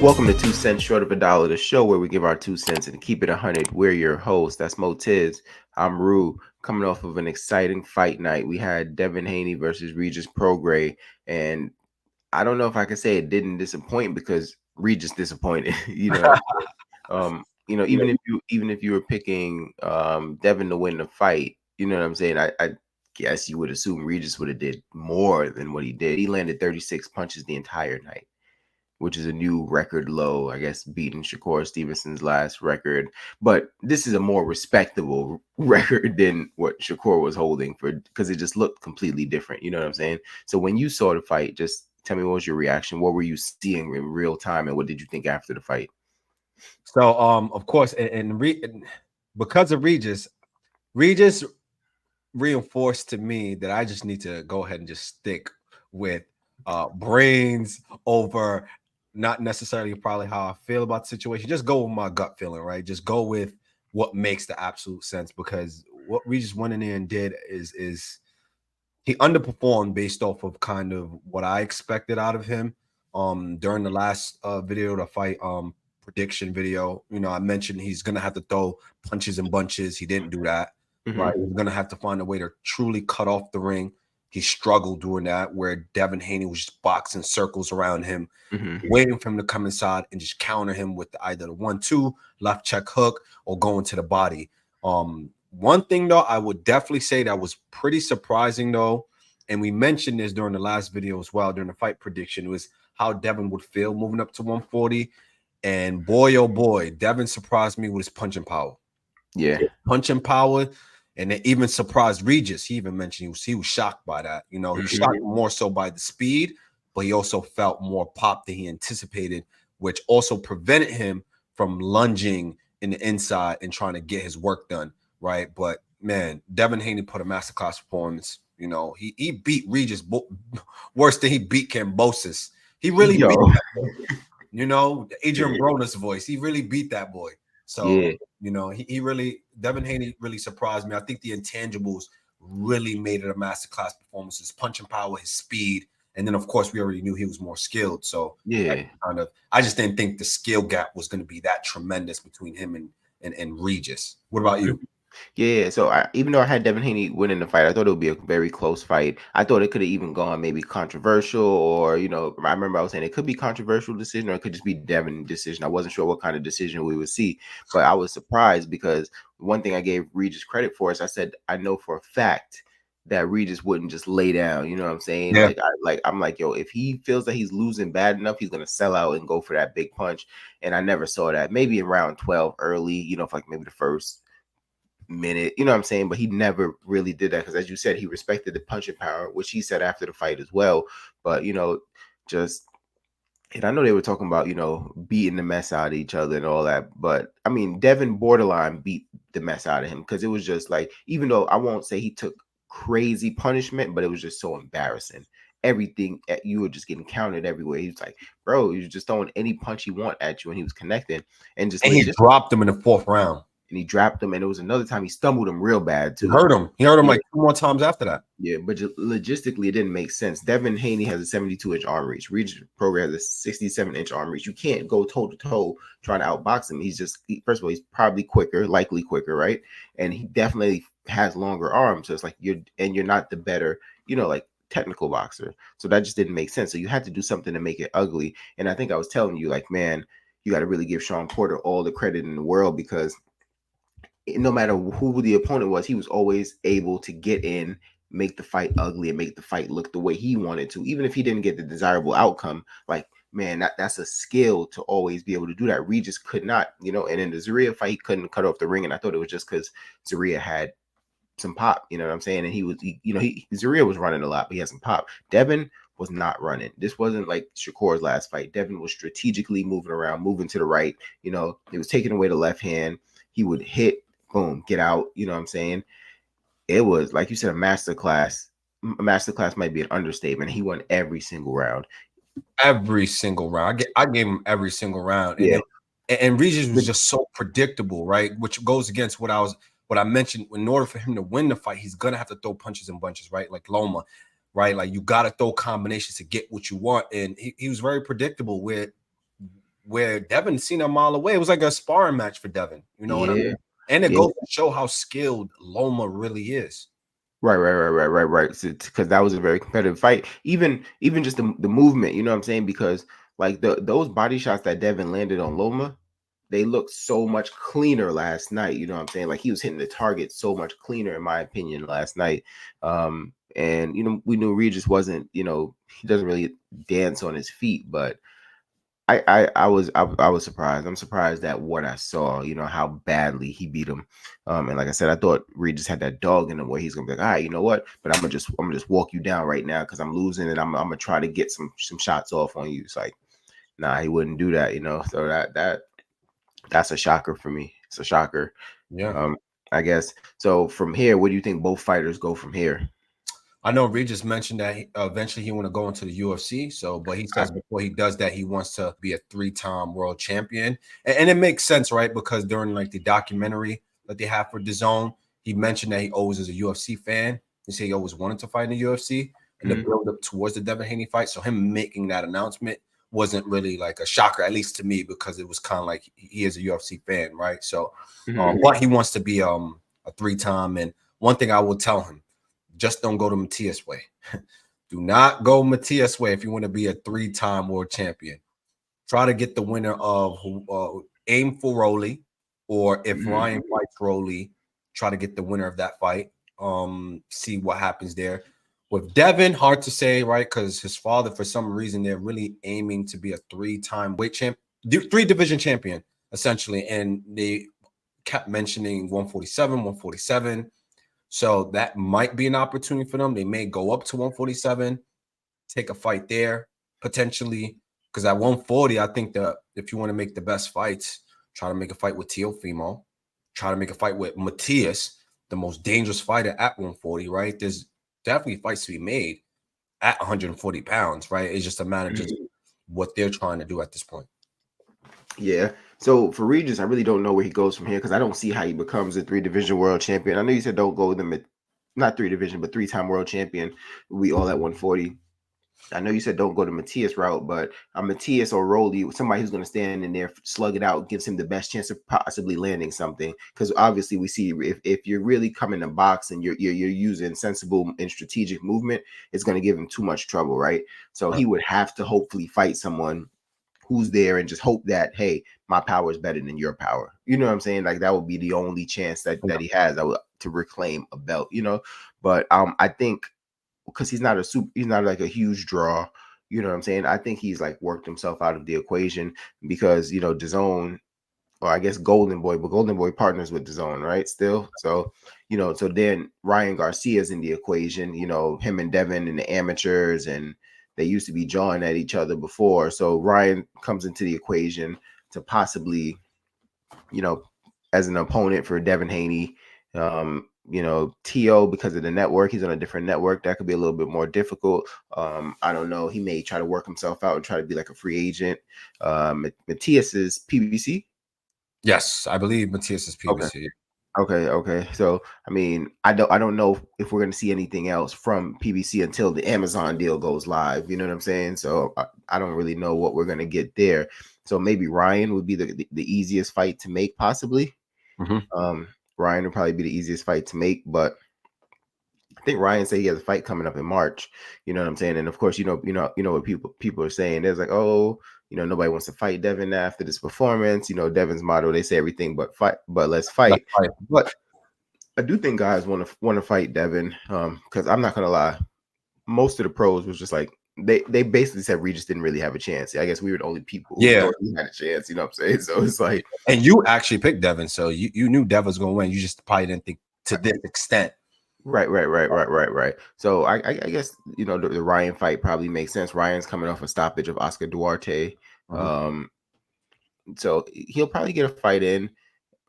Welcome to 2 cents short of a dollar, the show where we give our 2 cents and keep it 100. We're your hosts. That's Motiz. I'm Rue. Coming off of an exciting fight night, we had Devin Haney versus Regis Prograis, and I don't know if I can say it didn't disappoint because Regis disappointed. Even if you were picking Devin to win the fight, you know what I'm saying. I guess you would assume Regis would have did more than what he did. He landed 36 punches the entire night, which is a new record low, I guess, beating Shakur Stevenson's last record. But this is a more respectable record than what Shakur was holding because it just looked completely different. You know what I'm saying? So when you saw the fight, just tell me, what was your reaction? What were you seeing in real time, and what did you think after the fight? So, of course, because of Regis reinforced to me that I just need to go ahead and just stick with brains over not necessarily probably how I feel about the situation. Just go with my gut feeling, right? Just go with what makes the absolute sense, because what Regis went in there and did is he underperformed based off of kind of what I expected out of him. During the last video, the fight prediction video, I mentioned he's gonna have to throw punches and bunches. He didn't do that. Mm-hmm. Right, he's gonna have to find a way to truly cut off the ring. He struggled doing that, where Devin Haney was just boxing circles around him, waiting for him to come inside and just counter him with either the 1-2 left check hook or going to the body. One thing though, I would definitely say that was pretty surprising though, and we mentioned this during the last video as well, during the fight prediction, was how Devin would feel moving up to 140. And boy, oh boy, Devin surprised me with his punching power. Yeah, punching power. And it even surprised Regis. He even mentioned he was shocked by that. He was shocked more so by the speed, but he also felt more pop than he anticipated, which also prevented him from lunging in the inside and trying to get his work done, right? But, man, Devin Haney put a masterclass performance. He beat Regis worse than he beat Kambosos. He really beat him. Adrian Broner's voice. He really beat that boy. So, yeah. Devin Haney really surprised me. I think the intangibles really made it a masterclass performance. His punching power, his speed, and then of course we already knew he was more skilled. So yeah, I just didn't think the skill gap was going to be that tremendous between him and Regis. What about you? Yeah, so even though I had Devin Haney winning the fight, I thought it would be a very close fight. I thought it could have even gone maybe controversial, or I remember I was saying it could be controversial decision, or it could just be Devin decision. I wasn't sure what kind of decision we would see, but I was surprised because one thing I gave Regis credit for is I said I know for a fact that Regis wouldn't just lay down. You know what I'm saying? Yeah. I'm like, yo, if he feels that he's losing bad enough, he's gonna sell out and go for that big punch. And I never saw that. Maybe in round 12 early, for like maybe the first minute, you know what I'm saying? But he never really did that because, as you said, he respected the punching power, which he said after the fight as well. But, and I know they were talking about, beating the mess out of each other and all that. But, I mean, Devin borderline beat the mess out of him because it was just like, even though I won't say he took crazy punishment, but it was just so embarrassing. Everything, you were just getting counted everywhere. He was like, bro, he was just throwing any punch he want at you, and he was connecting. And he dropped him in the 4th round. And he dropped him, and it was another time he stumbled him real bad too. He hurt him like 2 more times after that. Yeah, but logistically, it didn't make sense. Devin Haney has a 72-inch arm reach. Regis Prograis has a 67-inch arm reach. You can't go toe to toe trying to outbox him. First of all, he's probably likely quicker, right? And he definitely has longer arms. So it's like you're not the better, technical boxer. So that just didn't make sense. So you had to do something to make it ugly. And I think I was telling you, like, man, you got to really give Sean Porter all the credit in the world, because no matter who the opponent was, he was always able to get in, make the fight ugly, and make the fight look the way he wanted to, even if he didn't get the desirable outcome. Like, man, that's a skill to always be able to do that. Regis could not, and in the Zarria fight, he couldn't cut off the ring, and I thought it was just because Zarria had some pop, you know what I'm saying? And Zarria was running a lot, but he had some pop. Devin was not running. This wasn't like Shakur's last fight. Devin was strategically moving around, moving to the right. He was taking away the left hand. He would hit, boom, get out. You know what I'm saying? It was, like you said, a masterclass. A masterclass might be an understatement. He won every single round. Every single round. I gave him every single round. Yeah. And Regis was just so predictable, right? Which goes against what I mentioned. In order for him to win the fight, he's gonna have to throw punches and bunches, right? Like Loma, right? Like, you got to throw combinations to get what you want. And he was very predictable, where where Devin seen a mile away. It was like a sparring match for Devin. You know what I Yeah, mean? And it yeah. goes to show how skilled Loma really is. Right. Because that was a very competitive fight. Even just the movement, you know what I'm saying? Because like those body shots that Devin landed on Loma, they looked so much cleaner last night. You know what I'm saying? Like he was hitting the target so much cleaner, in my opinion, last night. And we knew Regis wasn't, he doesn't really dance on his feet, but I was surprised. I'm surprised at what I saw, how badly he beat him. And like I said, I thought Regis had that dog in him where he's gonna be like, all right, you know what? But I'm gonna just walk you down right now because I'm losing and I'm gonna try to get some shots off on you. It's like, nah, he wouldn't do that, So that's a shocker for me. It's a shocker. Yeah. Um, I guess. So from here, where do you think both fighters go from here? I know Regis mentioned that eventually he want to go into the UFC. So, but he says before he does that, he wants to be a 3-time world champion, and it makes sense, right? Because during like the documentary that they have for DAZN, he mentioned that he always is a UFC fan. He said he always wanted to fight in the UFC, and the build up towards the Devin Haney fight. So him making that announcement wasn't really like a shocker, at least to me, because it was kind of like he is a UFC fan, right? So, but he wants to be a 3-time. And one thing I will tell him, just don't go to Matias way. Do not go Matias way if you want to be a 3-time world champion. Try to get the winner of aim for Rolly, or if Ryan fights Rolly, try to get the winner of that fight. See what happens there. With Devin, hard to say, right? Because his father, for some reason, they're really aiming to be a 3-time weight champ, 3-division champion, essentially. And they kept mentioning 147, 147. So that might be an opportunity for them. They may go up to 147, take a fight there potentially. Because at 140, I think that if you want to make the best fights, try to make a fight with Teofimo, try to make a fight with Matias, the most dangerous fighter at 140, right? There's definitely fights to be made at 140 pounds, right? It's just a matter of just what they're trying to do at this point. Yeah. So for Regis, I really don't know where he goes from here because I don't see how he becomes a 3-division world champion. I know you said don't go them at not 3-division, but 3-time world champion. We all at 140. I know you said don't go the Matias route, but Matias or Rolly, somebody who's going to stand in there, slug it out, gives him the best chance of possibly landing something. Because obviously, we see if you're really coming to box and you're using sensible and strategic movement, it's going to give him too much trouble, right? So he would have to hopefully fight someone who's there and just hope that, hey, my power is better than your power. You know what I'm saying? Like that would be the only chance that he has to reclaim a belt. But I think because he's not like a huge draw. You know what I'm saying? I think he's like worked himself out of the equation because DAZN, or I guess Golden Boy, but Golden Boy partners with DAZN, right? Still, so so then Ryan Garcia's in the equation. Him and Devin and the amateurs, and they used to be jawing at each other before. So Ryan comes into the equation to possibly, as an opponent for Devin Haney. T.O., because of the network, he's on a different network. That could be a little bit more difficult. I don't know. He may try to work himself out and try to be like a free agent. Matias is PBC. Yes, I believe Matias is PBC. Okay. So I mean, I don't know if we're gonna see anything else from PBC until the Amazon deal goes live. You know what I'm saying? So I don't really know what we're gonna get there. So maybe Ryan would be the easiest fight to make, possibly. Ryan would probably be the easiest fight to make, but I think Ryan said he has a fight coming up in March. You know what I'm saying? And of course, what people are saying. There's like, oh, nobody wants to fight Devin after this performance. Devin's motto, they say everything but fight, but let's fight. But I do think guys want to fight Devin. Because I'm not gonna lie, most of the pros was just like they basically said Regis didn't really have a chance. I guess we were the only people who thought he had a chance. You know what I'm saying? So it's like, and you actually picked Devin, so you knew Devin was gonna win. You just probably didn't think to this extent. Right. So I guess the Ryan fight probably makes sense. Ryan's coming off a stoppage of Oscar Duarte, so he'll probably get a fight in.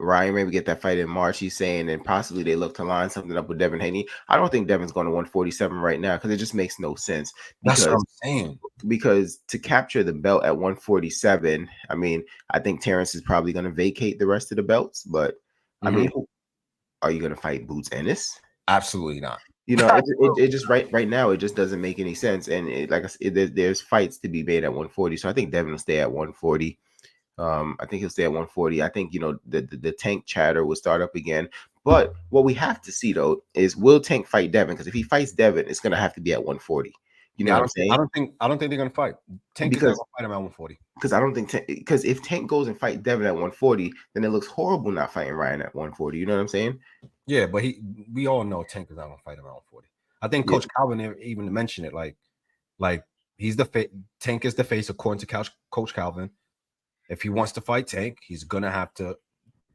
Ryan maybe get that fight in March. He's saying, and possibly they look to line something up with Devin Haney. I don't think Devin's going to 147 right now because it just makes no sense. That's what I'm saying. Because to capture the belt at 147, I mean, I think Terrence is probably going to vacate the rest of the belts. But I mean, are you going to fight Boots Ennis? Absolutely not. It just right now it just doesn't make any sense. And like I said, there's fights to be made at 140. So I think Devin will stay at 140. I think he'll stay at 140. I think the Tank chatter will start up again. But what we have to see though is, will Tank fight Devin? Because if he fights Devin, it's gonna have to be at 140. You know Yeah, what I'm saying? I don't think they're gonna fight. Tank is not Because gonna fight him at 140. I don't think because if Tank goes and fight Devin at 140, then it looks horrible not fighting Ryan at 140. You know what I'm saying? Yeah, but we all know Tank is not gonna fight him at 140. I think Yeah, Coach Calvin even mentioned it, like he's Tank is the face according to Coach Calvin. If he wants to fight Tank, he's gonna have to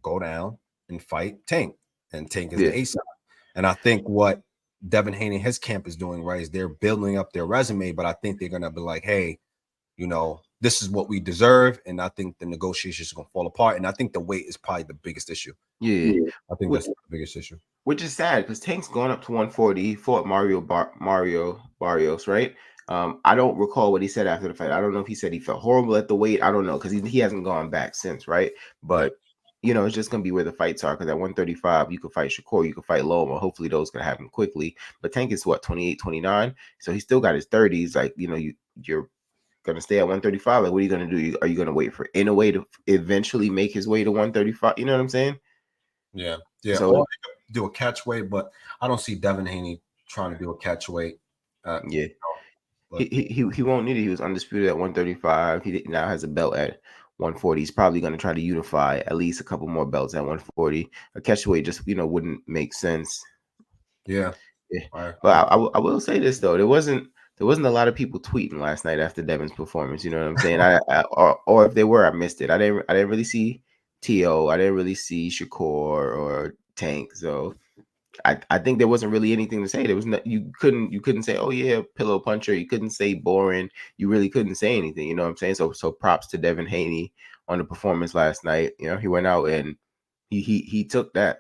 go down and fight Tank, and Tank is yeah, the ace. And I think what Devin Haney and his camp is doing right is they're building up their resume, but I think they're gonna be like, hey, this is what we deserve, and I think the negotiations are gonna fall apart. And I think the weight is probably the biggest issue. yeah. I think Which, that's the biggest issue. which is sad because Tank's gone up to 140. He fought Mario Barrios, right? I don't recall what he said after the fight. I don't know if he said he felt horrible at the weight. I don't know because he hasn't gone back since, right? Yeah, But it's just gonna be where the fights are. Because at 135, you could fight Shakur, you could fight Loma. Hopefully, those gonna happen quickly. But Tank is what, 28, 29, so he still got his 30s. Like you're gonna stay at 135. Like, what are you gonna do? Are you gonna wait for Inoue to eventually make his way to 135? You know what I'm saying? yeah. So Or do a catch weight, but I don't see Devin Haney trying to do a catch weight. yeah, But he won't need it. He was undisputed at 135. He now has a belt at 140. He's probably going to try to unify at least a couple more belts at 140. A catchweight just wouldn't make sense. yeah, Yeah. I But agree. I will say this though, there wasn't a lot of people tweeting last night after Devin's performance. You know what I'm saying? Or if they were, I missed it. I didn't really see To. I didn't really see Shakur or Tank. So I think there wasn't really anything to say. There was no, you couldn't say, oh yeah, pillow puncher. You couldn't say boring. You really couldn't say anything. You know what I'm saying? So props to Devin Haney on the performance last night. He went out and he took that.